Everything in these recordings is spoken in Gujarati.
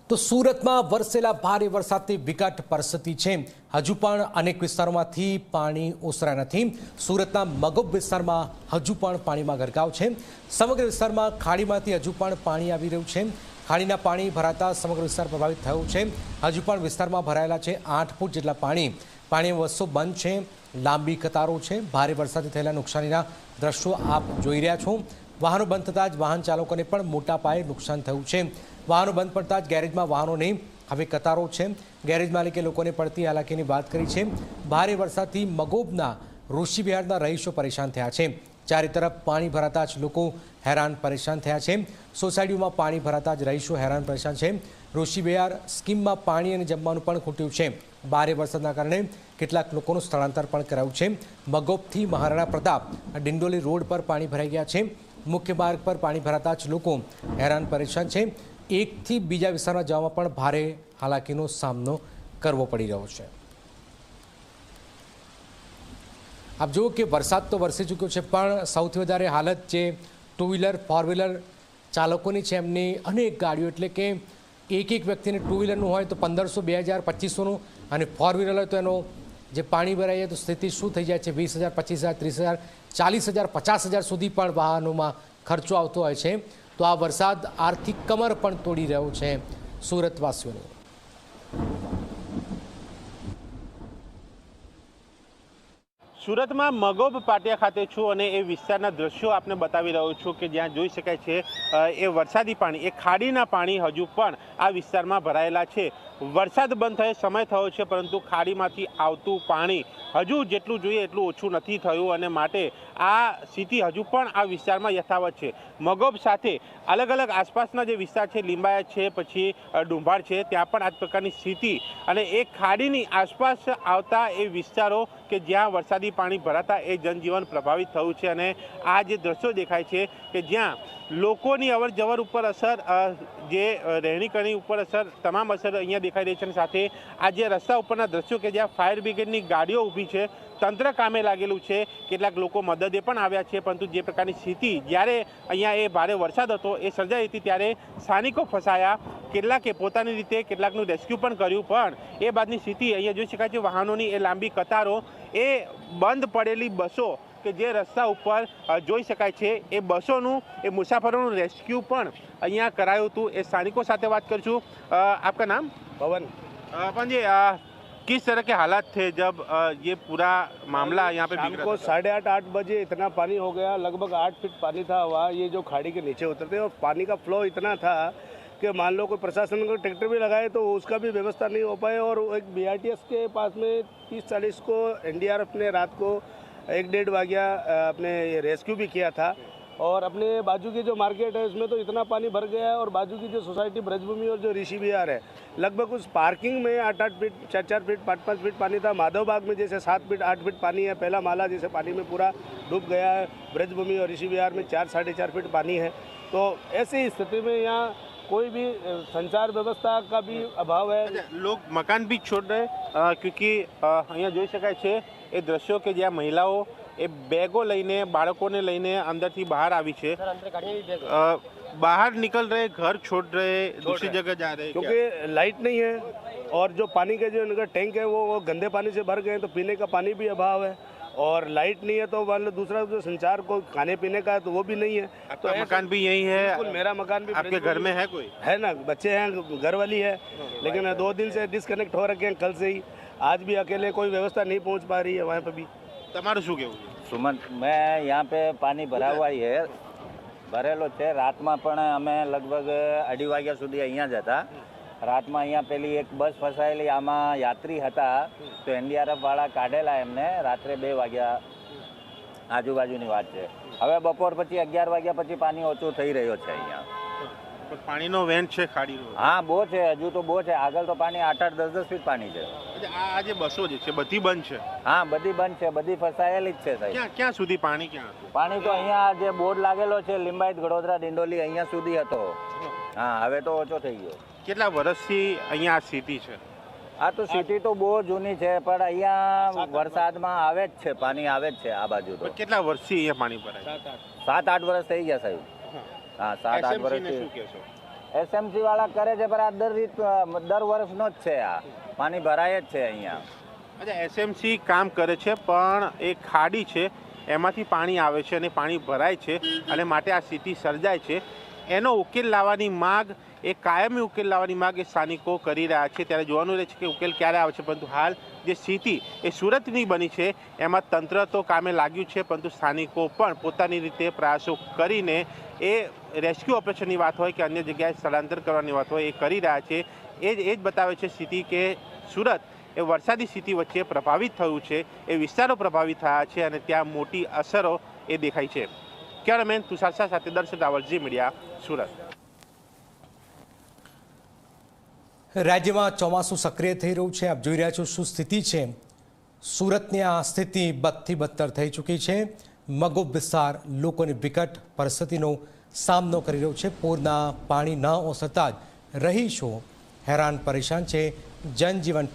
તો સુરતમાં વરસેલા ભારે વરસાદથી વિકટ પરિસ્થિતિ છે। હજુ પણ અનેક વિસ્તારોમાંથી પાણી ઓસર્યા નથી। સુરતના મગોબ વિસ્તારમાં હજુ પણ પાણીમાં ગરકાવ છે। સમગ્ર વિસ્તારમાં ખાડીમાંથી હજુ પણ પાણી આવી રહ્યું છે। ખાડીના પાણી ભરાતા સમગ્ર વિસ્તાર પ્રભાવિત થયો છે। હજુ પણ વિસ્તારમાં ભરાયેલા છે 8 ફૂટ જેટલા પાણી બસો બંધ છે। લાંબી કતારો છે। ભારે વરસાદથી થયેલા નુકસાનીના દ્રશ્યો આપ જોઈ રહ્યા છો। વાહનો બંધ થતાં જ વાહન ચાલકોને પણ મોટા પાયે નુકસાન થયું છે। વાહનો બંધ પડતા જ ગેરેજમાં વાહનોની હવે કતારો છે। ગેરેજ માલિકે લોકોને પડતી હાલાકીની વાત કરી છે। ભારે વરસાદથી મગોબના ઋષિ વિહારના રહીશો પરેશાન થયા છે। ચારે તરફ પાણી ભરાતા જ લોકો હેરાન પરેશાન થયા છે। સોસાયટીઓમાં પાણી ભરાતા જ રહીશો હેરાન પરેશાન છે। ઋષિ વિહાર સ્કીમમાં પાણી અને જમવાનું પણ ખૂટ્યું છે। ભારે વરસાદના કારણે કેટલાક લોકોનું સ્થળાંતર પણ કરાયું છે। મગોબથી મહારાણા પ્રતાપ ડિંડોલી રોડ પર પાણી ભરાઈ ગયા છે। મુખ્ય માર્ગ પર પાણી ભરાતા જ લોકો હેરાન પરેશાન છે। એકથી બીજા વિસ્તારમાં જવામાં પણ ભારે હાલાકીનો સામનો કરવો પડી રહ્યો છે। આપ જુઓ કે વરસાદ તો વરસી ચૂક્યો છે, પણ સૌથી વધારે હાલત જે ટુ વ્હીલર ફોર વ્હીલર ચાલકોની છે એમની અનેક ગાડીઓ, એટલે કે એક વ્યક્તિને ટુ વ્હીલરનું હોય તો 1500, 2000, 2500નું, અને ફોર વ્હીલર હોય તો એનો જે પાણી ભરાઈ જાય તો સ્થિતિ શું થઈ જાય છે 20,000, 25,000, 30,000, 40,000, 50,000 સુધી પણ વાહનોમાં ખર્ચો આવતો હોય છે। તો આ વરસાદ આર્થિક કમર પણ તોડી રહ્યો છે સુરતવાસીઓની। સુરતમાં મગોબ પાટિયા ખાતે છું અને એ વિસ્તારના દ્રશ્યો આપને બતાવી રહ્યો છું કે જ્યાં જોઈ શકાય છે એ વરસાદી પાણી, એ ખાડીના પાણી હજુ પણ આ વિસ્તારમાં ભરાયેલા છે। વરસાદ બંધ થયો સમય થયો છે, પરંતુ ખાડીમાંથી આવતું પાણી હજુ જેટલું જોઈએ એટલું ઓછું નથી થયું, અને માટે આ સ્થિતિ હજુ પણ આ વિસ્તારમાં યથાવત છે। મગોબ સાથે અલગ અલગ આસપાસના જે વિસ્તાર છે, લીંબાયત છે, પછી ડુંભાર છે, ત્યાં પણ આ જ પ્રકારની સ્થિતિ, અને એ ખાડીની આસપાસ આવતા એ વિસ્તારો કે જ્યાં વરસાદી પાણી ભરાતા એ જનજીવન પ્રભાવિત થયું છે। અને આ જે દ્રશ્યો દેખાય છે કે જ્યાં લોકોની અવર જવર ઉપર અસર, જે રહેણીકરણી ઉપર અસર, તમામ અસર અહીંયા દેખાઈ રહી છે। અને સાથે આ જે રસ્તા ઉપરના દ્રશ્યો કે જ્યાં ફાયર બ્રિગેડની ગાડીઓ ઊભી છે, તંત્ર કામે લાગેલું છે, કેટલાક લોકો મદદે પણ આવ્યા છે, પરંતુ જે પ્રકારની સ્થિતિ જ્યારે અહીંયા એ ભારે વરસાદ હતો એ સર્જાઈ હતી ત્યારે સ્થાનિકો ફસાયા। કેટલાકે પોતાની રીતે કેટલાકનું રેસ્ક્યુ પણ કર્યું, પણ એ બાદની સ્થિતિ અહીંયા જોઈ શકાય છે। વાહનોની એ લાંબી કતારો, એ બંધ પડેલી બસો કે જે રસ્તા ઉપર જોઈ શકાય છે, એ બસોનું, એ મુસાફરોનું રેસ્ક્યુ પણ અહીંયા કરાયું હતું। એ સ્થાનિકો સાથે વાત કરીશું। આપકા નામ? पवन। अपन जी, किस तरह के हालात थे जब ये पूरा मामला यहाँ पे शाम को 8:30 बजे इतना पानी हो गया, लगभग 8 फीट पानी था वहाँ, ये जो खाड़ी के नीचे उतरते, और पानी का फ्लो इतना था कि मान लो कोई प्रशासन को ट्रैक्टर भी लगाए तो उसका भी व्यवस्था नहीं हो पाए। और एक BRTS के पास में 30-40 को NDRF ने रात को 1-1.5 बजे अपने रेस्क्यू भी किया था। और अपने बाजू की जो मार्केट है उसमें तो इतना पानी भर गया है, और बाजू की जो सोसाइटी ब्रजभूमि और जो ऋषि विहार है, लगभग उस पार्किंग में 8-8 फीट, 4-4 फीट, 5-5 फीट पानी था। माधव बाग में जैसे 7 फीट 8 फीट पानी है, पहला माला जैसे पानी में पूरा डूब गया है। ब्रजभूमि और ऋषि विहार में 4-4.5 फीट पानी है। तो ऐसी स्थिति में यहाँ कोई भी संचार व्यवस्था का भी अभाव है। लोग मकान भी छोड़ रहे, क्योंकि અહીંયા જોઈ શકાય છે એ દ્રશ્યો કે જ્યાં મહિલાઓ એ બેગો લઈને, બાળકોને લઈને અંદરથી બહાર આવી છે, बाहर निकल रहे, घर छोड़ रहे, दूसरी जगह जा रहे, क्योंकि लाइट नहीं है, और जो पानी के जो इनका टैंक है वो गंदे पानी से भर गए, तो पीने का पानी भी अभाव है, और लाइट नहीं है तो मान लो दूसरा जो संचार को खाने पीने का तो वो भी नहीं है। तो मकान भी यही है? मेरा मकान भी। आपके घर में है कोई? है ना, बच्चे हैं, घर वाली है, लेकिन 2 दिन से डिस्कनेक्ट हो रखे हैं, कल से ही। आज भी अकेले कोई व्यवस्था नहीं पहुंच पा रही है वहाँ पर भी। તમારું શું કહેવું? સુમન, मैं यहाँ पे पानी भरावा है, ભરેલો છે। રાતમાં પણ અમે લગભગ 2:30 વાગ્યા સુધી અહીંયા જ હતા। રાતમાં અહીંયા પેલી એક બસ ફસાયેલી, આમાં યાત્રી હતા, તો NDRF વાળા કાઢેલા એમને રાત્રે 2 વાગ્યા આજુબાજુની વાત છે। હવે બપોર પછી 11 વાગ્યા પછી પાણી ઓછું થઈ રહ્યો છે અહીંયા। પાણીનો વેન્ટ છે ખાડીનો? હા, બહુ છે, હજુ તો બહુ છે। આગળ તો પાણી 8-8, 10-10 ફીટ પાણી છે। આ જે બસો જે છે બધી બંધ છે? હા, બધી બંધ છે, બધી ફસાયેલી જ છે સાહેબ। ક્યાં સુધી પાણી ક્યાં હતું? પાણી તો અહીંયા જે બોર્ડ લાગેલો છે લિંબાયત, ગડોદરા, ડિંડોલી, અહીંયા સુધી હતો। હા, હવે તો ઓછો થઈ ગયો। કેટલા વર્ષથી અહીંયા આ સ્થિતિ છે? આ તો સિટી તો બહુ જૂની છે, પણ અહીંયા વરસાદમાં આવે જ છે, પાણી આવે જ છે આ બાજુ તો। કેટલા વર્ષથી અહીંયા પાણી ભરાય? 7-8 વર્ષ થઈ ગયા સાહેબ। હા, 7-8 વર્ષથી। એસએમસી વાળા કરે છે પણ આ દર વર્ષનો જ છે, આ પાણી ભરાય જ છે અહીંયા. અચ્છા, એસએમસી કામ કરે છે પણ એ ખાડી છે એમાંથી પાણી આવે છે અને પાણી ભરાય છે અને માટે આ સ્થિતિ સર્જાય છે. એનો ઉકેલ લાવવાની માગ, એ કાયમી ઉકેલ લાવવાની માગ એ સ્થાનિકો કરી રહ્યા છે. ત્યારે જોવાનું રહે છે કે ઉકેલ ક્યારે આવે છે. પરંતુ હાલ જે સ્થિતિ એ સુરતની બની છે એમાં તંત્ર તો કામે લાગ્યું છે, પરંતુ સ્થાનિકો પણ પોતાની રીતે પ્રયાસો કરીને એ રેસ્ક્યુ ઓપરેશનની વાત હોય કે અન્ય જગ્યાએ સ્થળાંતર કરવાની વાત હોય એ કરી રહ્યા છે. એ જ બતાવે છે સ્થિતિ કે સુરત એ વરસાદી સ્થિતિ વચ્ચે પ્રભાવિત થયું છે, એ વિસ્તારો પ્રભાવિત થયા છે અને ત્યાં મોટી અસરો એ દેખાય છે. કેમેરામેન તુષાર શાહ સાથે દર્શન રાવલ, ઝી મીડિયા, સુરત. રાજ્યમાં ચોમાસું સક્રિય થઈ રહ્યું છે. આપ જોઈ રહ્યા છો શું સ્થિતિ છે. સુરતની આ સ્થિતિ બદથી બદતર થઈ ચૂકી છે. મગોબ વિસ્તાર લોકોની વિકટ પરિસ્થિતિનો સામનો કરી રહ્યો છે. પૂરના પાણી ન ઓસરતા જ રહીશો હેરાન પરેશાન છે. જનજીવન,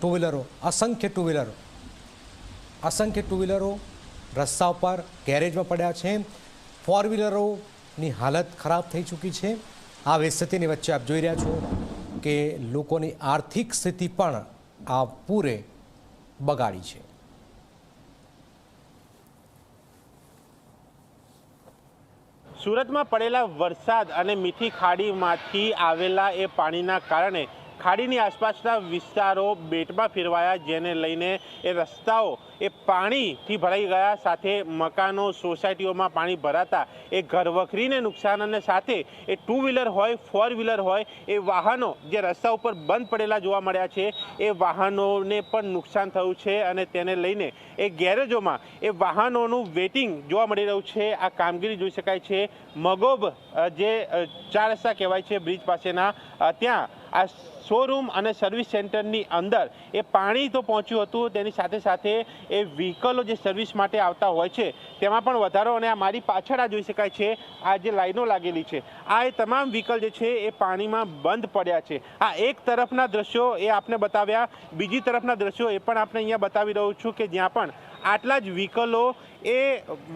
અસંખ્ય ટુ વ્હીલરો રસ્તા ઉપર ગેરેજમાં પડ્યા છે. 4 વ્હીલરોની હાલત ખરાબ થઈ ચૂકી છે. આવી સ્થિતિની વચ્ચે આપ જોઈ રહ્યા છો કે લોકોની આર્થિક સ્થિતિ પણ આ પૂરે બગાડી છે. સુરતમાં પડેલા વરસાદ અને મીઠી ખાડીમાંથી આવેલા એ પાણીના કારણે ખાડીની આસપાસના વિસ્તારો બેટમાં ફેરવાયા, જેને લઈને એ રસ્તાઓ એ પાણીથી ભરાઈ ગયા. સાથે મકાનો, સોસાયટીઓમાં પાણી ભરાતા એ ઘરવખરીને નુકસાન અને સાથે એ 2 વ્હીલર હોય, 4 વ્હીલર હોય, એ વાહનો જે રસ્તા ઉપર બંધ પડેલા જોવા મળ્યા છે એ વાહનોને પણ નુકસાન થયું છે અને તેને લઈને એ ગેરેજોમાં એ વાહનોનું વેઇટિંગ જોવા મળી રહ્યું છે. આ કામગીરી જોઈ શકાય છે. મગોબ જે 4 રસ્તા કહેવાય છે બ્રિજ પાસેના, ત્યાં આ શોરૂમ અને સર્વિસ સેન્ટરની અંદર એ પાણી તો પહોંચ્યું હતું, તેની સાથે સાથે એ વ્હીકલો જે સર્વિસ માટે આવતા હોય છે તેમાં પણ વધારો. અને આ મારી પાછળ આ જોઈ શકાય છે, આ જે લાઈનો લાગેલી છે, આ એ તમામ વ્હીકલ જે છે એ પાણીમાં બંધ પડ્યા છે. આ એક તરફના દ્રશ્યો એ આપને બતાવ્યા. બીજી તરફના દ્રશ્યો એ પણ આપણે અહીંયા બતાવી રહ્યું છું કે જ્યાં પણ આટલા જ વ્હીકલો એ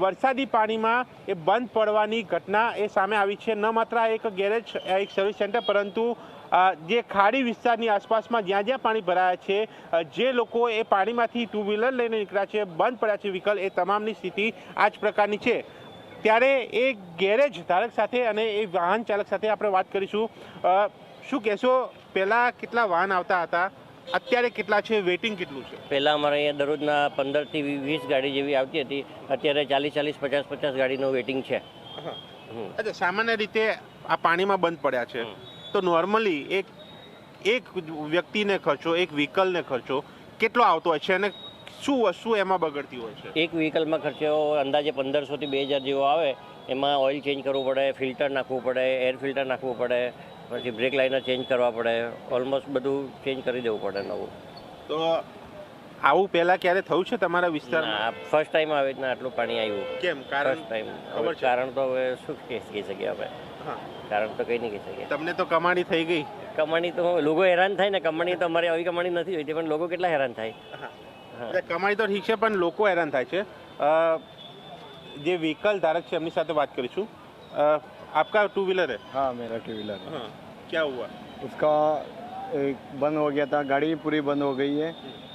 વરસાદી પાણીમાં એ બંધ પડવાની ઘટના એ સામે આવી છે. ન માત્ર એક ગેરેજ, એક સર્વિસ સેન્ટર, પરંતુ જે ખાડી વિસ્તારની આસપાસમાં જ્યાં જ્યાં પાણી ભરાયા છે, જે લોકો એ પાણીમાંથી 2 વ્હીલર લઈને નીકળ્યા છે, બંધ પડ્યા છે વ્હીકલ, એ તમામની સ્થિતિ આ જ પ્રકારની છે. ત્યારે એ ગેરેજ ધારક સાથે અને એ વાહન ચાલક સાથે આપણે વાત કરીશું. શું કહેશો, પહેલાં કેટલા વાહન આવતા હતા, અત્યારે કેટલા છે, વેઇટિંગ કેટલું છે? પહેલાં અમારે અહીંયા દરરોજના 15 થી 20 ગાડી જેવી આવતી હતી. અત્યારે 40, 50 ગાડીનું વેઇટિંગ છે. અચ્છા, સામાન્ય રીતે આ પાણીમાં બંધ પડ્યા છે તો નોર્મલી એક વ્યક્તિને ખર્ચો, એક વ્હીકલને ખર્ચો કેટલો આવતો હોય છે અને શું વસ્તુ એમાં બગડતી હોય છે? એક વ્હીકલમાં ખર્ચો અંદાજે 1500 થી 2000 જેવો આવે. એમાં ઓઇલ ચેન્જ કરવું પડે, ફિલ્ટર નાખવું પડે, એર ફિલ્ટર નાખવું પડે, પછી બ્રેક લાઇનર ચેન્જ કરવા પડે. ઓલમોસ્ટ બધું ચેન્જ કરી દેવું પડે નવું. તો આવું પહેલા ક્યારે થયું છે તમારા વિસ્તારમાં? ફર્સ્ટ ટાઈમ આવે ને આટલું પાણી આવ્યું. કેમ? કારણ ફર્સ્ટ ટાઈમ. ખબર છે? કારણ તો હવે શું કહી શકીએ આપણે? કારણ તો કંઈ નહીં કહી શકીએ. તમને તો કમાણી થઈ ગઈ. કમાણી તો લોકો હેરાન થાય ને. કમાણી તો અમારે આવી કમાણી નથી હોતી, પણ લોકો કેટલા હેરાન થાય. કમાણી તો ઠીક છે પણ લોકો હેરાન થાય છે. જે व्हीकल धारक છે એમની સાથે વાત કરીશું. आपका 2 व्हीलर है? हाँ, मेरा 2 व्हीलर है। हाँ, क्या हुआ? उसका बंद हो गया था, गाड़ी पूरी बंद हो गई है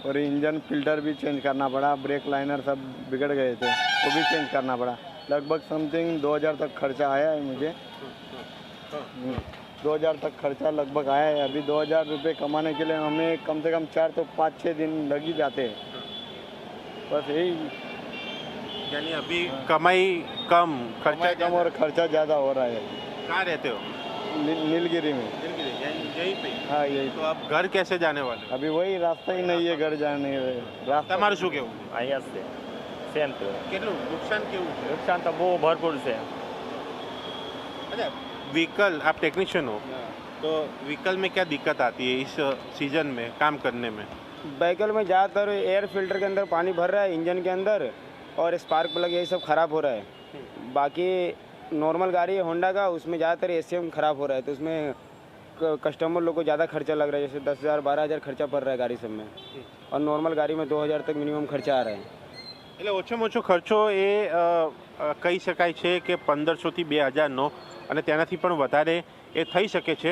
और इंजन फिल्टर भी चेंज करना पड़ा, ब्रेक लाइनर सब बिगड़ गए थे, वो भी चेंज करना पड़ा। लगभग समथिंग 2000 तक खर्चा आया है मुझे। 2000 तक खर्चा लगभग आया है। अभी 2000 रुपये कमाने के लिए हमें कम से कम 4 तो 5-6 दिन लग ही जाते हैं। बस यही, यानी अभी कमाई कम, खर्चा कम और खर्चा ज़्यादा हो रहा है। कहाँ रहते हो? नीलगिरी में। यहीं पे? हाँ, यही। तो आप घर कैसे जाने वाले? अभी वही रास्ता ही नहीं है घर जाने, रास्ता। તમારું શું કેવું? અહીંયા છે સેમ તો કેટલું નુકસાન કેવું છે? નુકસાન તો બહુ ભરપૂર છે. अच्छा, व्हीकल, आप टेक्नीशियन हो तो व्हीकल में क्या दिक्कत आती है इस सीजन में काम करने में? व्हीकल में ज़्यादातर एयर फिल्टर के अंदर पानी भर रहा है, इंजन के अंदर, और स्पार्क प्लग यही सब ख़राब हो रहा है. बाकी नॉर्मल गाड़ी है होंडा का, उसमें ज़्यादातर एसीएम ख़राब हो रहा है, तो उसमें कस्टमर लोग को ज़्यादा खर्चा लग रहा है. जैसे 10,000 12,000 खर्चा पड़ रहा है गाड़ी सब में, और नॉर्मल गाड़ी में 2000 तक मिनिमम खर्चा आ रहा है. એટલે ઓછામાં ઓછો ખર્ચો એ કહી શકાય છે કે 1500 થી 2000નો અને તેનાથી પણ વધારે એ થઈ શકે છે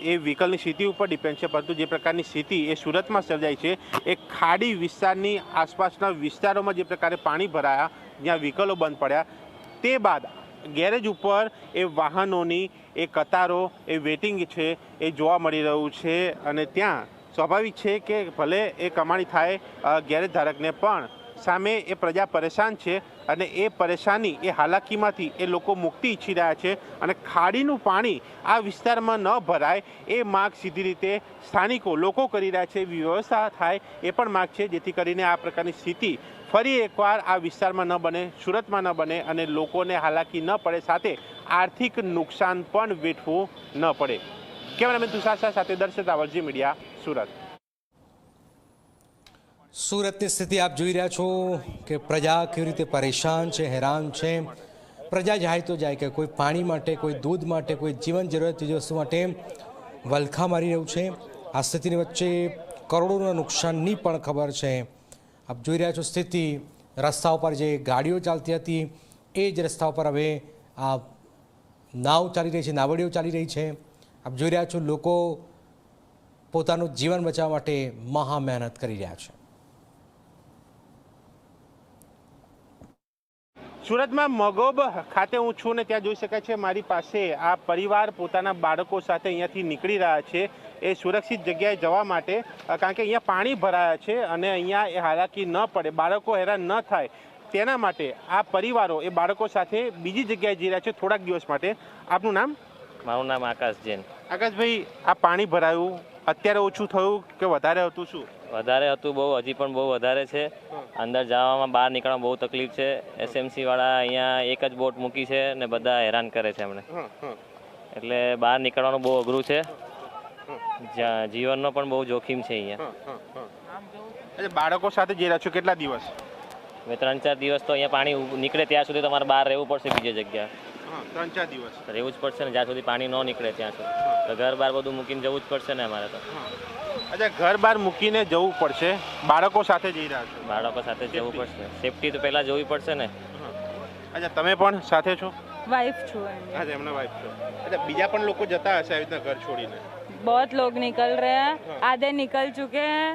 એ વ્હીકલની સ્થિતિ ઉપર ડિપેન્ડ છે, પરંતુ જે પ્રકારની સ્થિતિ એ સુરતમાં સર્જાઈ છે એ ખાડી વિસ્તારની આસપાસના વિસ્તારોમાં જે પ્રકારે પાણી ભરાયા, જ્યાં વ્હીકલો બંધ પડ્યા, તે બાદ ગેરેજ ઉપર એ વાહનોની એ કતારો, એ વેઇટિંગ છે એ જોવા મળી રહ્યું છે અને ત્યાં સ્વાભાવિક છે કે ભલે એ કમાણી થાય ગેરેજ ધારકને, પણ સામે એ પ્રજા પરેશાન છે અને એ પરેશાની, એ હાલાકીમાંથી એ લોકો મુક્તિ ઈચ્છી રહ્યા છે અને ખાડીનું પાણી આ વિસ્તારમાં ન ભરાય એ માગ સીધી રીતે સ્થાનિકો લોકો કરી રહ્યા છે. વ્યવસ્થા થાય એ પણ માગ છે, જેથી કરીને આ પ્રકારની સ્થિતિ ફરી એકવાર આ વિસ્તારમાં ન બને, સુરતમાં ન બને અને લોકોને હાલાકી ન પડે, સાથે આર્થિક નુકસાન પણ વેઠવું ન પડે. કેમેરામેન તુષાર શાહ સાથે દર્શક રાવલ, જી મીડિયા, સુરત. સુરતની સ્થિતિ આપ જોઈ રહ્યા છો કે પ્રજા કેવી રીતે પરેશાન છે, હેરાન છે. પ્રજા જાય તો જાય કે કોઈ પાણી માટે, કોઈ દૂધ માટે, કોઈ જીવન જરૂરિયાત ચીજવસ્તુ માટે વલખા મારી રહ્યું છે. આ સ્થિતિની વચ્ચે કરોડોના નુકસાનની પણ ખબર છે. આપ જોઈ રહ્યા છો સ્થિતિ, રસ્તા ઉપર જે ગાડીઓ ચાલતી હતી એ જ રસ્તા ઉપર હવે આ નાવ ચાલી રહી છે, નાવડીઓ ચાલી રહી છે. આપ જોઈ રહ્યા છો લોકો પોતાનું જીવન બચાવવા માટે મહા મહેનત કરી રહ્યા છે. સુરતમાં મગોબ ખાતે હું છું ને ત્યાં જોઈ શકાય છે મારી પાસે આ પરિવાર પોતાના બાળકો સાથે અહીંયાથી નીકળી રહ્યા છે એ સુરક્ષિત જગ્યાએ જવા માટે, કારણ કે અહીંયા પાણી ભરાયા છે અને અહીંયા એ હાલાકી ન પડે, બાળકો હેરાન ન થાય તેના માટે આ પરિવારો એ બાળકો સાથે બીજી જગ્યાએ જઈ રહ્યા છે થોડાક દિવસ માટે. આપનું નામ? મારું નામ આકાશ જૈન. આકાશભાઈ, આ પાણી ભરાયું અત્યારે ઓછું થયું કે વધારે હતું? શું વધારે હતું? બહુ, હજી પણ બહુ વધારે છે. અંદર જવામાં, બહાર નીકળવામાં બહુ તકલીફ છે. SMC વાળા અહીંયા એક જ બોટ મૂકી છે ને બધા હેરાન કરે છે અમને, એટલે બહાર નીકળવાનું બહુ અઘરું છે. જીવનનો પણ બહુ જોખમ છે અહીંયા. બાળકો સાથે જઈ રહ્યા છો, કેટલા દિવસ? 3-4 દિવસ તો અહીંયા પાણી નીકળે ત્યાં સુધી તમારે બહાર રહેવું પડશે, બીજી જગ્યાએ 3-4 દિવસ રહેવું જ પડશે ને, જ્યાં સુધી પાણી ન નીકળે ત્યાં સુધી. તો ઘર બહાર બધું મૂકીને જવું જ પડશે ને અમારે તો. અચ્છા, ઘર બહાર મૂકીને જવું પડશે, બાળકો સાથે જઈ રહ્યા છો? બાળકો સાથે જવું પડશે, સેફટી તો પહેલા જોવી પડશે ને. અચ્છા, તમે પણ સાથે છો? वाइफ છું. હા, એમના વાઇફ છો. અચ્છા, બીજા પણ લોકો જતા હશે આવી રીતના ઘર છોડીને? बहुत लोग निकल रहे हैं, आधे निकल चुके हैं,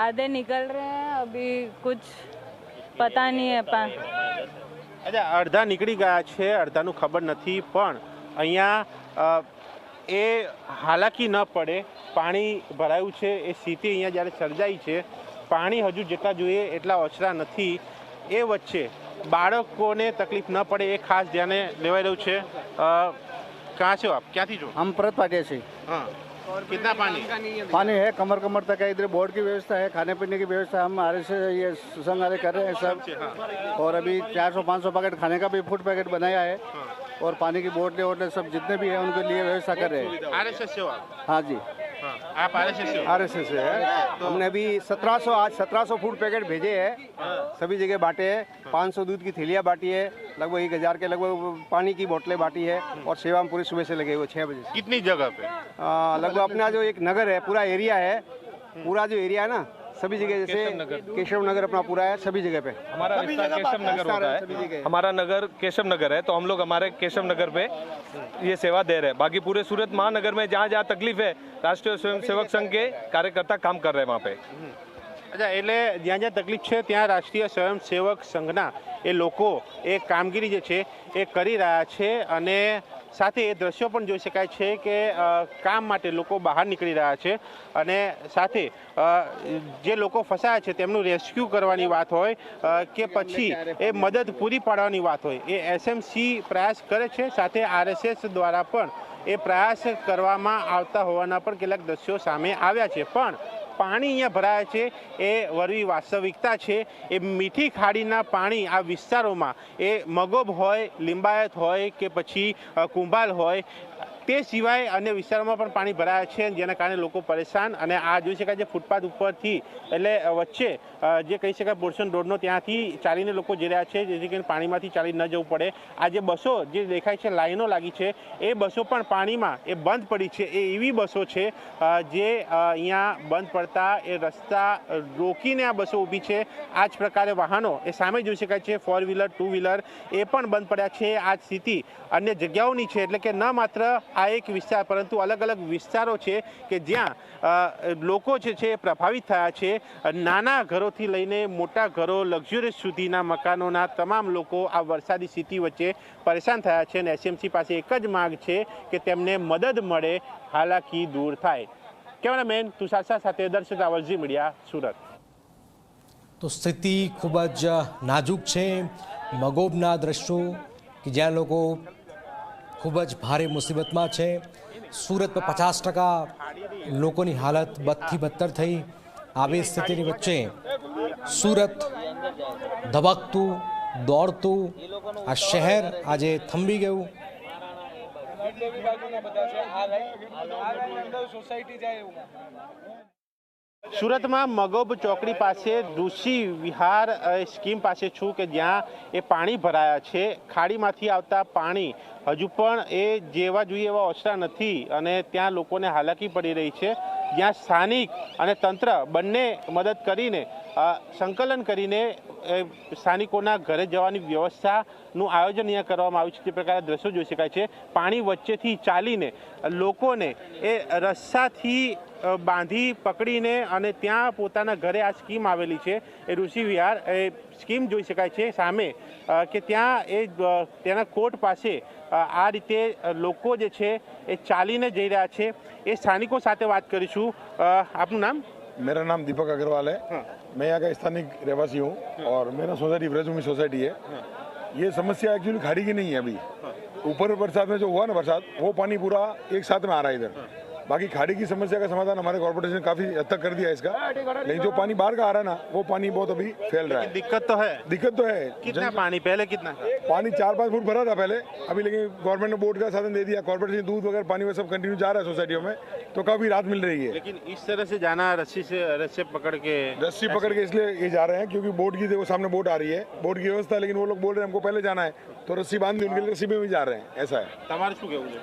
आधे निकल रहे हैं, अभी कुछ पता नहीं है. અચ્છા, અડધા નીકળી ગયા છે, અડધાનું ખબર નથી, પણ અહીંયા એ હાલાકી ન પડે, પાણી ભરાયું છે એ સ્થિતિ અહીંયા જ્યારે સર્જાઈ છે, પાણી હજુ જેટલા જોઈએ એટલા ઓછરા નથી, એ વચ્ચે બાળકોને તકલીફ ન પડે એ ખાસ ધ્યાને લેવાઈ રહ્યું છે. कहाँ से हो आप? क्या थी जो? हम परत पाटिया से. हाँ, कितना पानी? पानी है कमर कमर तक है. इधर बोर्ड की व्यवस्था है, खाने पीने की व्यवस्था हम आर से ये संघ वाले कर रहे हैं सब. और अभी 400-500 पैकेट खाने का भी फूड पैकेट बनाया है और पानी की बोतलें वोटलें सब जितने भी है उनके लिए व्यवस्था कर रहे हैं. RSS से हो आप? हाँ जी, आप RSS से हो? RSS से है. हमने अभी 1700 फूड पैकेट भेजे हैं, सभी जगह बांटे हैं. 500 दूध की थैलियाँ बांटी है, लगभग 1000 के लगभग पानी की बोतलें बांटी है और सेवा में पूरी सुबह से लगे हुए 6 बजे से. कितनी जगह पे? लगभग अपना जो एक नगर है, पूरा एरिया है, पूरा जो एरिया है ना, सभी जगह जैसे केशव नगर अपना पूरा है, सभी जगह पे हमारा विस्तार केशव नगर होता है. हमारा नगर केशव नगर है, तो हम लोग हमारे केशव नगर पे ये सेवा दे रहे हैं. बाकी पूरे सूरत महानगर में जहाँ जहाँ तकलीफ है, राष्ट्रीय स्वयं सेवक संघ के कार्यकर्ता काम कर रहे हैं वहाँ पे. અચ્છા, એટલે જ્યાં જ્યાં તકલીફ છે ત્યાં રાષ્ટ્રીય સ્વયંસેવક સંઘના એ લોકો એ કામગીરી જે છે એ કરી રહ્યા છે અને સાથે એ દ્રશ્યો પણ જોઈ શકાય છે કે કામ માટે લોકો બહાર નીકળી રહ્યા છે અને સાથે જે લોકો ફસાયા છે તેમનું રેસ્ક્યુ કરવાની વાત હોય કે પછી એ મદદ પૂરી પાડવાની વાત હોય, એ SMC પ્રયાસ કરે છે. સાથે RSS દ્વારા પણ એ પ્રયાસ કરવામાં આવતા હોવાના પણ કેટલાક દ્રશ્યો સામે આવ્યા છે. પણ પાણી અહીંયા ભરાયા છે એ વરવી વાસ્તવિકતા છે. એ મીઠી ખાડીના પાણી આ વિસ્તારોમાં એ મગોબ હોય, લિંબાયત હોય કે પછી કુંભાલ હોય, તે સિવાય અન્ય વિસ્તારોમાં પણ પાણી ભરાયા છે, જેના કારણે લોકો પરેશાન. અને આ જોઈ શકાય છે ફૂટપાથ ઉપરથી, એટલે વચ્ચે જે કહી શકાય પોર્શન રોડનો, ત્યાંથી ચાલીને લોકો જઈ રહ્યા છે, જેથી કરીને પાણીમાંથી ચાલી ન જવું પડે. આ જે બસો જે દેખાય છે, લાઈનો લાગી છે, એ બસો પણ પાણીમાં એ બંધ પડી છે. એ એવી બસો છે જે અહીંયા બંધ પડતા એ રસ્તા રોકીને આ બસો ઊભી છે. આ જ પ્રકારે વાહનો એ સામે જોઈ શકાય છે, 4 વ્હીલર 2 વ્હીલર એ પણ બંધ પડ્યા છે. આ જ સ્થિતિ અન્ય જગ્યાઓની છે, એટલે કે ન માત્ર આ એક વિસ્તાર, પરંતુ અલગ અલગ વિસ્તારો છે કે જ્યાં લોકો જે છે પ્રભાવિત થયા છે। નાના ઘરોથી લઈને મોટા ઘરો, લક્ઝુરિયસ સુધીના મકાનોના તમામ લોકો આ વરસાદી સ્થિતિ વચ્ચે પરેશાન થયા છે અને એસએમસી પાસે એક જ માંગ છે કે તેમને મદદ મળે, હાલાકી દૂર થાય। કેમેરામેન તુષાર શાહ સાથે દર્શક રાવલ, ઝી મીડિયા, સુરત। તો સ્થિતિ ખૂબ જ નાજુક છે। મગોબના દ્રશ્યો કે જ્યાં લોકો ખૂબ જ ભારે મુસીબતમાં છે। સુરતમાં 50% લોકોની હાલત બદથી બદતર થઈ। આવી સ્થિતિની વચ્ચે સુરત ધબકતું દોડતું આ શહેર આજે થંભી ગયું। સુરતમાં મગોબ ચોકડી પાસે ઋષિ વિહાર સ્કીમ પાસે છું કે જ્યાં એ પાણી ભરાયા છે। ખાડીમાંથી આવતા પાણી હજુ પણ એ જેવા જોઈએ એવા ઓછા નથી અને ત્યાં લોકોને હાલાકી પડી રહી છે, જ્યાં સ્થાનિક અને તંત્ર બંને મદદ કરીને સંકલન કરીને સ્થાનિકોના ઘરે જવાની વ્યવસ્થાનું આયોજન અહીંયા કરવામાં આવ્યું છે। જે પ્રકારે દ્રશ્યો જોઈ શકાય છે, પાણી વચ્ચેથી ચાલીને લોકોને એ રસ્સાથી બાંધી પકડીને અને ત્યાં પોતાના ઘરે આ સ્કીમ આવેલી છે એ ઋષિ વિહાર એ સ્કીમ જોઈ શકાય છે સામે કે ત્યાં એ તેના કોર્ટ પાસે આ રીતે લોકો જે છે એ ચાલીને જઈ રહ્યા છે। એ સ્થાનિકો સાથે વાત કરીશું। આપનું નામ? मेरा नाम दीपक अग्रवाल है। मैं यहाँ का स्थानिक रहवासी हूँ और मेरा सोसाइटी ब्रजभूमि सोसाइटी है। ये समस्या एक्चुअली खाड़ी की नहीं है। अभी ऊपर बरसात में जो हुआ ना बरसात, वो पानी पूरा एक साथ में आ रहा है इधर। बाकी खाड़ी की समस्या का समाधान हमारे कॉर्पोरेशन ने काफी हद तक कर दिया है इसका, लेकिन जो पानी बाहर का आ रहा है ना, वो पानी बहुत अभी फैल रहा है। दिक्कत तो है। दिक्कत तो है। कितना पानी पहले कितना पानी 4-5 फुट भरा था पहले, अभी लेकिन गवर्नमेंट ने बोर्ड का साधन दे दिया। कॉर्पोरेशन दूध वगैरह पानी वो सब कंटिन्यू जा रहा है सोसाइटियों में, तो काफी राहत मिल रही है। लेकिन इस तरह से जाना रस्सी पकड़ के इसलिए ये जा रहे हैं क्योंकि बोर्ड की देखो सामने बोट आ रही है, बोर्ड की व्यवस्था, लेकिन वो लोग बोल रहे हैं हमको पहले जाना है, तो रस्सी बांध दी, उनके लिए रस्सी में भी जा रहे हैं। ऐसा है। તમારું શું કહેવું છે?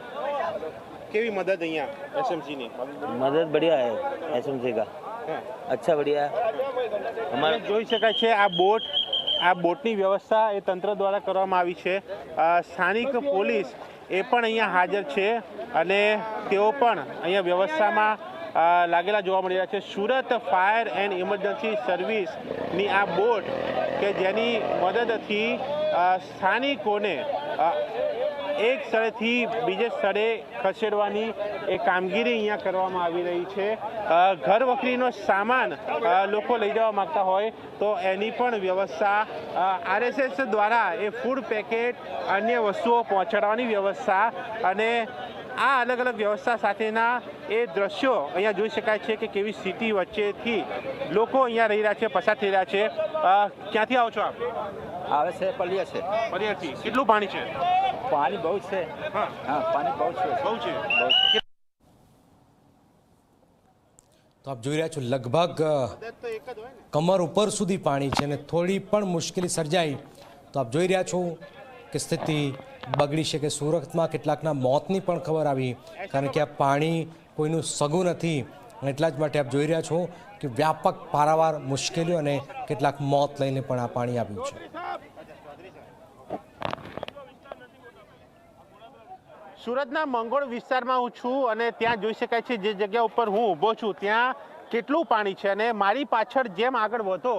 કેવી મદદ અહીંયા એસએમસી ની? મદદ बढ़िया है एसएमसी का, अच्छा बढ़िया है। અમારે જોઈ શકાય છે આ બોટની વ્યવસ્થા એ તંત્ર દ્વારા કરવામાં આવી છે। સ્થાનિક પોલીસ એ પણ અહીંયા હાજર છે અને તેઓ પણ અહીંયા વ્યવસ્થામાં લાગેલા જોવા મળી રહ્યા છે। સુરત ફાયર એન્ડ ઇમરજન્સી સર્વિસની આ બોટ કે જેની મદદથી સ્થાનિકોને એક સ્થળેથી બીજે સ્થળે ખસેડવાની એ કામગીરી અહીંયા કરવામાં આવી રહી છે। ઘર વખરીનો સામાન લોકો લઈ જવા માંગતા હોય તો એની પણ વ્યવસ્થા આરએસએસ દ્વારા એ ફૂડ પેકેટ, અન્ય વસ્તુઓ પહોંચાડવાની વ્યવસ્થા અને આ અલગ અલગ વ્યવસ્થા સાથેના એ દ્રશ્યો અહીંયા જોઈ શકાય છે કે કેવી સ્થિતિ વચ્ચેથી લોકો અહીંયા રહી રહ્યા છે, પસાર થઈ રહ્યા છે। ક્યાંથી આવો છો આપ? આવે છે પલિયા છે। પલિયાથી કેટલું પાણી છે? પાણી બહુ છે। હા, પાણી બહુ છે। તો આપ જોઈ રહ્યા છો લગભગ કમર ઉપર સુધી પાણી છે અને થોડી પણ મુશ્કેલી સર્જાય તો આપ જોઈ રહ્યા છો કે સ્થિતિ બગડી છે। કે સુરતમાં કેટલાકના મોતની પણ ખબર આવી કારણ કે આ પાણી કોઈનું સગું નથી। એટલા જ માટે આપ જોઈ રહ્યા છો કે વ્યાપક પારાવાર મુશ્કેલીઓ અને કેટલાક મોત લઈને પણ આ પાણી આવ્યું છે। સુરતના મંગોળ વિસ્તારમાં હું છું અને ત્યાં જોઈ શકાય છે જે જગ્યા ઉપર હું ઊભો છું ત્યાં કેટલું પાણી છે અને મારી પાછળ જેમ આગળ વધો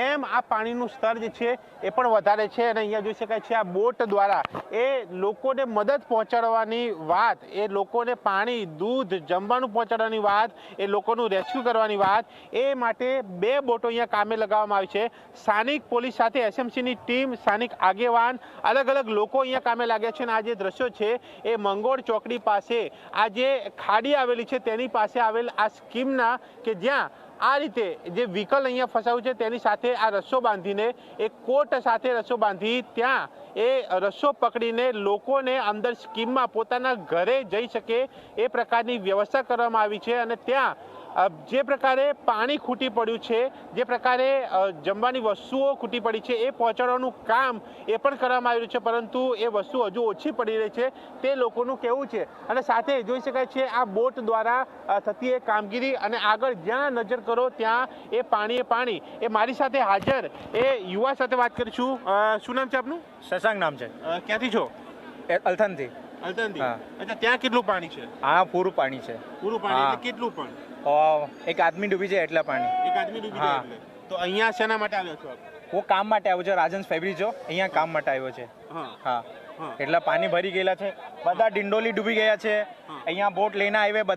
એમ આ પાણીનું સ્તર જે છે એ પણ વધારે છે અને અહીંયા જોઈ શકાય છે આ બોટ દ્વારા એ લોકોને મદદ પહોંચાડવાની વાત, એ લોકોને પાણી, દૂધ, જમવાનું પહોંચાડવાની વાત, એ લોકોનું રેસ્ક્યુ કરવાની વાત, એ માટે 2 બોટો અહીંયા કામે લગાવવામાં આવી છે। સ્થાનિક પોલીસ સાથે એસએમસીની ટીમ, સ્થાનિક આગેવાન, અલગ અલગ લોકો અહીંયા કામે લાગ્યા છે અને આ જે દ્રશ્યો છે એ મંગોળ ચોકડી પાસે આ જે ખાડી આવેલી છે તેની પાસે આવેલ આ સ્કીમના કે જ્યાં આ રીતે જે વ્હીકલ અહીંયા ફસાયું છે તેની સાથે આ રસ્સો બાંધીને એક કોટ સાથે રસ્સો બાંધી ત્યાં એ રસ્સો પકડીને લોકોને અંદર સ્કીમમાં પોતાના ઘરે જઈ શકે એ પ્રકારની વ્યવસ્થા કરવામાં આવી છે અને ત્યાં જે પ્રકારે પાણી ખૂટી પડ્યું છે, જે પ્રકારે જમવાની વસ્તુઓ ખૂટી પડી છે એ પહોંચાડવાનું કામ એ પણ કરવામાં આવ્યું છે, પરંતુ એ વસ્તુ હજુ ઓછી પડી રહી છે તે લોકોનું કહેવું છે। અને સાથે જોઈ શકાય છે આ બોટ દ્વારા થતી એ કામગીરી અને આગળ જ્યાં નજર કરો ત્યાં એ પાણી એ મારી સાથે હાજર એ યુવા સાથે વાત કરીશું। શું નામ છે આપનું? શશાંક નામ છે। ક્યાંથી છો? અલથાણથી। અલતાનથી હા. અચ્છા ત્યાં કેટલું પાણી છે? હા પૂરું પાણી છે. પૂરું પાણી હા. એટલે કેટલું પણ? એક આદમી ડૂબી જાય એટલા પાણી. એક આદમી ડૂબી જાય એટલે. તો અહીંયા શેના માટે આવ્યો છો આપ? હું કામ માટે આવ્યો છું રાજન ફેબ્રિજો અહીંયા કામ માટે આવ્યો છે. હા. હા હા. એટલા પાણી ભરી ગયેલા છે બધા ડિંડોલી ડૂબી ગયા છે. અહીંયા બોટ લઈને આવ્યા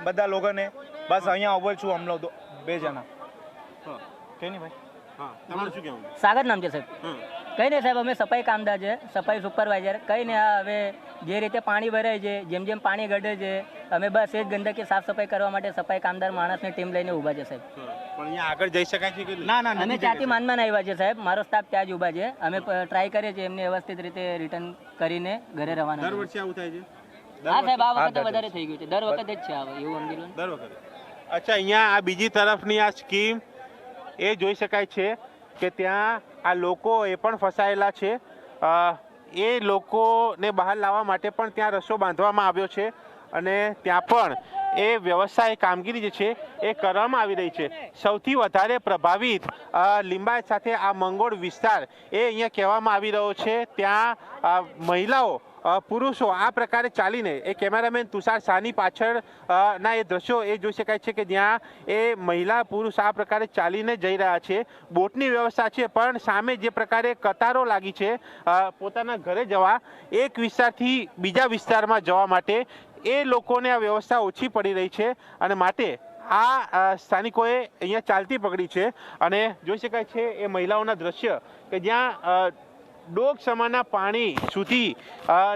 બધા લોકોને બસ અહીંયા ઉભો છું हम लोग 2 જણા. હા. કઈ નહીં ભાઈ. હા તમારું શું કહેવું? સાગર નામ છે સાહેબ. હા. કંઈ નહીં સાહેબ, અમે સફાઈ કામદાર છે, સફાઈ સુપરવાઇઝર. કંઈ નહીં, આ હવે જે રીતે પાણી ભરાય છે, જેમ જેમ પાણી ઘટે છે, અમે બસ એ જ ગંદકી સાફ સફાઈ કરવા માટે સફાઈ કામદાર માણસની ટીમ લઈને ઊભા છે સાહેબ. પણ અહીંયા આગળ જઈ શકાય છે કે નહીં? ના અમે ત્યાંથી માનમાન આવ્યા છે સાહેબ, મારો સ્ટાફ ત્યાં જ ઊભા છે. અમે ટ્રાય કરીએ છીએ એમને વ્યવસ્થિત રીતે રિટર્ન કરીને ઘરે રવાના. દર વર્ષે આવું થાય છે? હા સાહેબ, આ વખતે વધારે થઈ ગયું છે, દર વખતે જ છે એવું સમજી લો. દર વખતે. અચ્છા, અહીંયા આ બીજી તરફની આ સ્કીમ એ જોઈ શકાય છે કે ત્યાં આ લોકો એ પણ ફસાયેલા છે. એ લોકોને બહાર લાવવા માટે પણ ત્યાં રસ્તો બાંધવામાં આવ્યો છે અને ત્યાં પણ એ વ્યવસાય કામગીરી જે છે એ કરવામાં આવી રહી છે. સૌથી વધારે પ્રભાવિત લિંબાયત સાથે આ મંગોળ વિસ્તાર એ અહીંયા કહેવામાં આવી રહ્યો છે. ત્યાં મહિલાઓ પુરુષો આ પ્રકારે ચાલીને, એ કેમેરામેન તુષાર શાહની પાછળ ના એ દ્રશ્યો એ જોઈ શકાય છે કે જ્યાં એ મહિલા પુરુષ આ પ્રકારે ચાલીને જઈ રહ્યા છે. બોટની વ્યવસ્થા છે પણ સામે જે પ્રકારે કતારો લાગી છે પોતાના ઘરે જવા, એક વિસ્તારથી બીજા વિસ્તારમાં જવા માટે એ લોકોને આ વ્યવસ્થા ઓછી પડી રહી છે અને માટે આ સ્થાનિકોએ અહીંયા ચાલતી પકડી છે. અને જોઈ શકાય છે એ મહિલાઓના દ્રશ્ય કે જ્યાં ડોક સમાના પાણી સુધી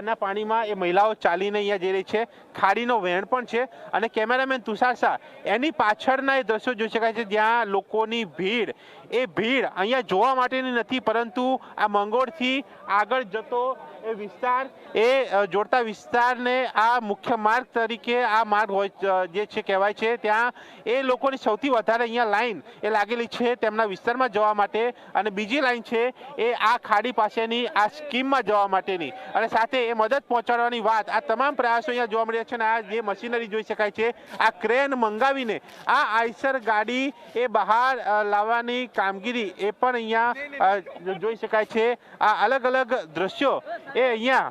ના પાણીમાં એ મહિલાઓ ચાલીને અહીંયા જઈ રહી છે. ખાડીનો વહેણ પણ છે અને કેમેરામેન તુષાર શાહ એની પાછળના એ દ્રશ્યો જોઈ શકાય છે જ્યાં લોકોની ભીડ, એ ભીડ અહીંયા જોવા માટેની નથી પરંતુ આ મંગોળથી આગળ જતો એ વિસ્તાર, એ જોડતા વિસ્તારને આ મુખ્ય માર્ગ તરીકે આ માર્ગ હોય જે છે કહેવાય છે. ત્યાં એ લોકોની સૌથી વધારે અહીંયા લાઈન એ લાગેલી છે તેમના વિસ્તારમાં જવા માટે અને બીજી લાઈન છે એ આ ખાડી પાસેની આ સ્કીમમાં જવા માટેની અને સાથે એ મદદ પહોંચાડવાની વાત. આ તમામ પ્રયાસો અહીંયા જોવા મળ્યા છે અને આ જે મશીનરી જોઈ શકાય છે, આ ક્રેન મંગાવીને આ આઈસર ગાડી એ બહાર લાવવાની કામગીરી એ પણ અહીંયા જોઈ શકાય છે. આ અલગ અલગ દ્રશ્યો એ અહીંયા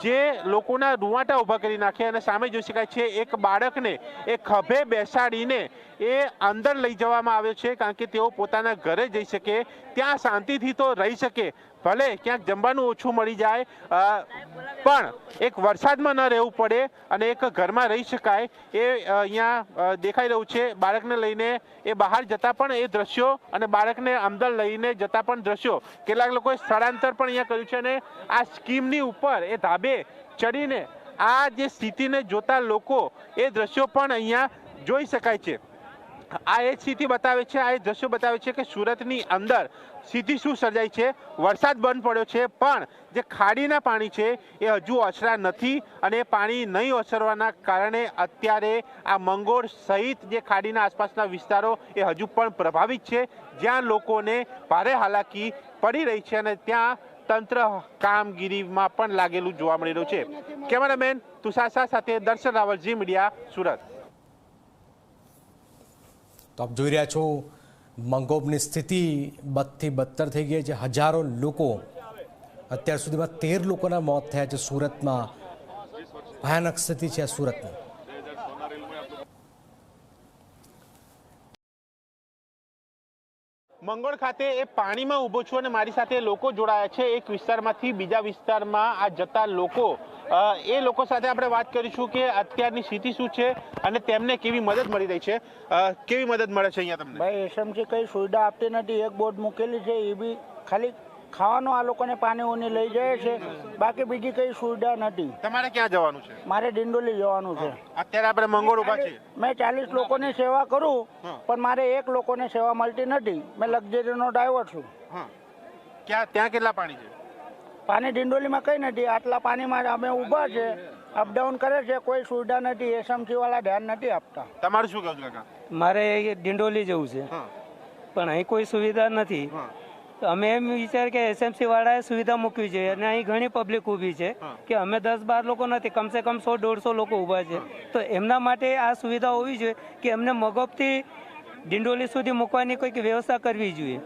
જે લોકોના રૂવાટા ઊભા કરી નાખે અને સામે જોઈ શકાય છે એક બાળકને એ ખભે બેસાડીને એ અંદર લઈ જવામાં આવ્યો છે કારણ કે તેઓ પોતાના ઘરે જઈ શકે, ત્યાં શાંતિથી તો રહી શકે. ભલે ક્યાંક જમવાનું ઓછું મળી જાય પણ એક વરસાદમાં ન રહેવું પડે અને એક ઘરમાં રહી શકાય એ અહીંયા દેખાઈ રહ્યું છે. બાળકને લઈને એ બહાર જતા પણ એ દ્રશ્યો અને બાળકને અંદર લઈને જતા પણ દ્રશ્યો. કેટલાક લોકોએ સ્થળાંતર પણ અહીંયા કર્યું છે અને આ સ્કીમની ઉપર એ ધાબે ચડીને આ જે સ્થિતિને જોતા લોકો એ દ્રશ્યો પણ અહીંયા જોઈ શકાય છે. આ એ સ્થિતિ બતાવે છે, આ એ દ્રશ્યો બતાવે છે કે સુરતની અંદર સ્થિતિ શું સર્જાઈ છે. વરસાદ બંધ પડ્યો છે પણ જે ખાડીના પાણી છે એ હજુ ઓસરા નથી અને એ પાણી નહીં ઓસરવાના કારણે અત્યારે આ મંગોળ સહિત જે ખાડીના આસપાસના વિસ્તારો એ હજુ પણ પ્રભાવિત છે, જ્યાં લોકોને ભારે હાલાકી પડી રહી છે અને ત્યાં તંત્ર કામગીરીમાં પણ લાગેલું જોવા મળી રહ્યું છે. કેમેરામેન તુષાર શાહ સાથે દર્શન રાવલ, ઝી મીડિયા, સુરત. તો આપ જોઈ રહ્યા છો મંગોબની સ્થિતિ બદથી બદતર થઈ ગઈ છે. હજારો લોકો, અત્યાર સુધીમાં 13 લોકોના મોત થયા છે સુરતમાં. ભયાનક સ્થિતિ છે આ સુરતની. મંગોળ ખાતે એ પાણીમાં ઊભો છું અને મારી સાથે લોકો જોડાયા છે એક વિસ્તારમાંથી બીજા વિસ્તારમાં આ જતા લોકો. એ લોકો સાથે આપણે વાત કરીશું કે અત્યારની સ્થિતિ શું છે અને તેમને કેવી મદદ મળી રહી છે. કેવી મદદ મળે છે અહીંયા તમને? ભાઈ એસએમસી કઈ સુવિધા આપતી નથી. એક બોટ મૂકેલી છે એ બી ખાલી ખાવાનું આ લોકોને પાણી ઉની લઈ જાય છે, બાકી બીજી કઈ સુવિધા નથી. તમારે ક્યાં જવાનું છે? મારે ડિંડોલી જવાનું છે. અત્યારે આપણે મંગોળ ઉભા છે. મેં 40 લોકોની સેવા કરું પણ મારે એક લોકોને સેવા મળતી નથી. મેં લક્ઝરીનો ડ્રાઈવર છું. ત્યાં કેટલા પાણી છે? પાણી ડિંડોલીમાં કઈ નથી. આટલા પાણીમાં અમે ઊભા છે, અપડાઉન કરે છે, કોઈ સુવિધા નથી. એસએમસી વાળા ધ્યાન નથી આપતા. તમારું શું કહું કાકા? મારે ડિંડોલી જવું છે પણ અહીં કોઈ સુવિધા નથી. અમે એમ વિચાર કે એસએમસી વાળાએ સુવિધા મૂકવી જોઈએ અને અહીં ઘણી પબ્લિક ઊભી છે કે અમે 10-12 લોકો નથી, કમસે કમ 100-150 લોકો ઊભા છે. તો એમના માટે આ સુવિધા હોવી જોઈએ કે એમને મગોબથી ડિંડોલી સુધી મૂકવાની કોઈક વ્યવસ્થા કરવી જોઈએ.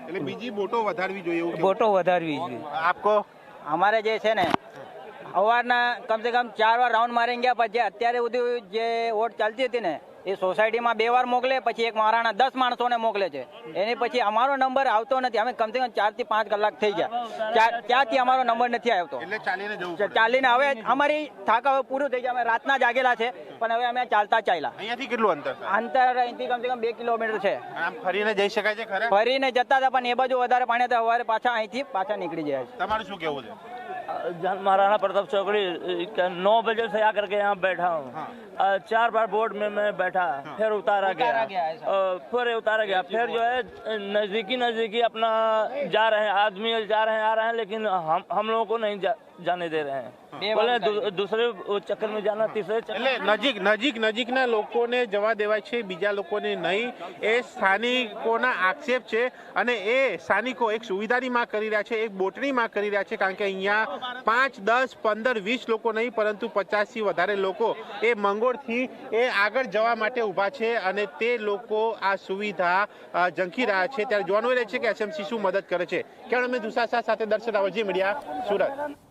એટલે બીજી બોટો વધારવી જોઈએ. બોટો વધારવી જોઈએ. આપકો અમારે જે છે ને સવારના કમસે કમ 4 વાર રાઉન્ડ મારી ગયા, પછી અત્યારે સુધી જે વોટ ચાલતી હતી ને એ સોસાયટીમાં 2 વાર મોકલે, પછી એક મહારાણા 10 માણસોને મોકલે છે, એની પછી અમારો નંબર આવતો નથી. અમે કમસે કમ 4 થી 5 કલાક થઈ ગયા, ત્યાંથી અમારો નંબર નથી આવતો. એટલે ચાલીને જવું પડે. ચાલીને હવે અમારી થાક હવે પૂરું થઈ ગયા. અમે રાતના જાગેલા છે, પણ હવે અમે ચાલતા ચાલ્યા. અહીંયાથી કેટલું અંતર છે? અંતર અહીંથી કમસે કમ 2 કિલોમીટર છે. આમ ફરીને જઈ શકાય છે ખરા? ફરીને જતા હતા, પણ એ બાજુ વધારે પાણી હતા, સવારે પાછા અહીંથી પાછા નીકળી જાય છે. તમારું શું કેવું છે? महाराणा प्रताप चौकड़ी 9 बजे से आकर के यहाँ बैठा हूँ। 4 बार बोर्ड में मैं बैठा, फिर उतारा गया, फिर उतारा गया, फिर जो है नजदीकी अपना जा रहे हैं, आदमी जा रहे हैं, आ रहे हैं, लेकिन हम लोगों को नहीं जाने दे रहे हैं. बोले दूसरे चक्कर में जाना, तीसरे એટલે નજીકના લોકોને જવા દેવાય છે, બીજા લોકોને નહીં. એ સ્થાનિકોના આક્ષેપ છે અને એ સ્થાનિકો એક સુવિધાની માંગ કરી રહ્યા છે, એક બોટની માંગ કરી રહ્યા છે, કારણ કે અહીંયા 5, 10, 15, 20 લોકો નહીં, પરંતુ 50થી વધારે લોકો એ મંગોળથી એ આગળ જવા માટે ઊભા છે અને તે લોકો આ સુવિધા ઝંખી રહ્યા છે. ત્યારે જોવાનું રહે છે કે એસએમસી શું મદદ કરે છે. કેમ અમે દુસાસા સાથે દર્શન રાવલજી મીડિયા, સુરત.